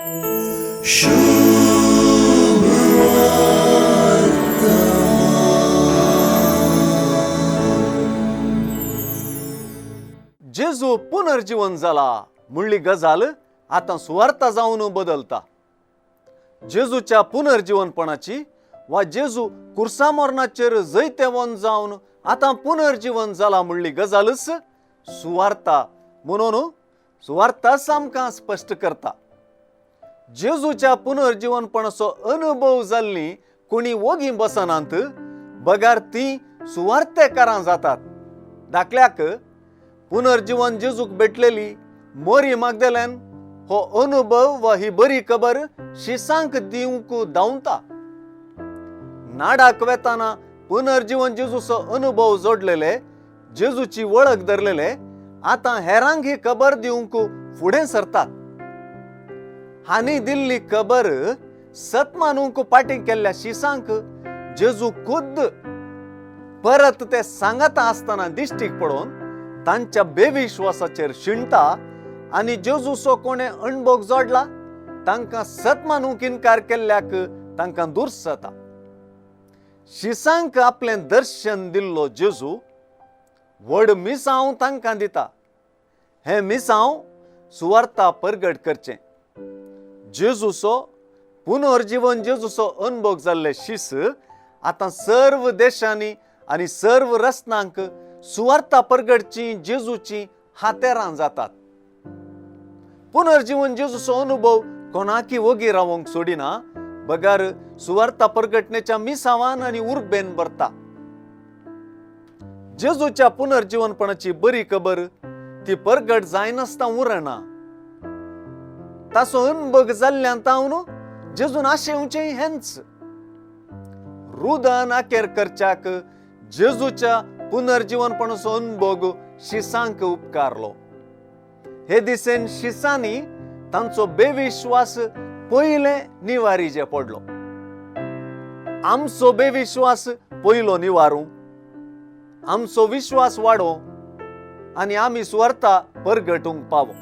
जेजू पुनर्जीवन जाला म्हणली गजाल आता सुवार्ता जाऊन बदलता. जेजूच्या पुनर्जीवनपणाची वा जेजू कुर्सा मरणाचेर जैतेवन जावन आता पुनर्जीवन जाला म्हणली गजालच सुवार्ता म्हणून सुवार्ता सामका स्पष्ट करता. जेजूच्या पुनर्जीवनपणाचो अनुभव जाल्ली कोणी वोगी बसनांत बगार ती सुवार्तेकारां जातात. दाखल्याक पुनर्जीवन जेजूक भेटलेली मोरी मागदलेन हो अनुभव वा ही बरी खबर शिसांक दिवंक धांवता. नाडाक वेताना पुनर्जीवन जेजूचो अनुभव जोडलेले जेजूची वळख धरलेले आता हेरांक ही खबर दिवंक फुडें सरतात. हानी दिल्ली खबर सत मानूंक पाटी केल्ल्या शिसांक जेजू खुद्द परत ते सांगता आसतना दिश्टीक पडोवन तांच्या बेविश्वासाचेर शिणता आनी जेजूचो कोणे अणभव जोडला तांकां सत मानूंक इन्कार केल्ल्याक तांकां दुर्स जाता. शिसांक आपलें दर्शन दिल्लो जेजू व्हड मिसांव तांकां दिता. हें मिसांव सुवार्ता परगट करचें. जेजूचो पुनर्जीवन जेजूचो अणभव जाल्ले शिस आतां सर्व देशांनी आनी सर्व रस्त्यांक सुवार्ता परगटची जेजूची हातेरां जातात. पुनर्जीवन जेजूचो अनुभव कोणाकी वोगी रावंक सोडिना बगार सुवार्ता परगटणेच्या मिसावान आनी उर्बेन भरता. जेजूच्या पुनर्जीवनपणाची बरी खबर ती परगट जायनासता उरना. ताचो अनुभव जाल्ल्यान तावन जेजून आशेवचें हेंच. रुदन आखेर करच्याक जेजूच्या पुनर्जीवनपणाचो अनुभव शिसांक उपकारलो. हे दिसेन शिसांनी तांचो बेविश्वास पयले निवारीचे पडलो. आमचो बेविश्वास पयलो निवारूं, आमचो विश्वास वाडो आनी आमी सुवार्ता परगटूंक पावो.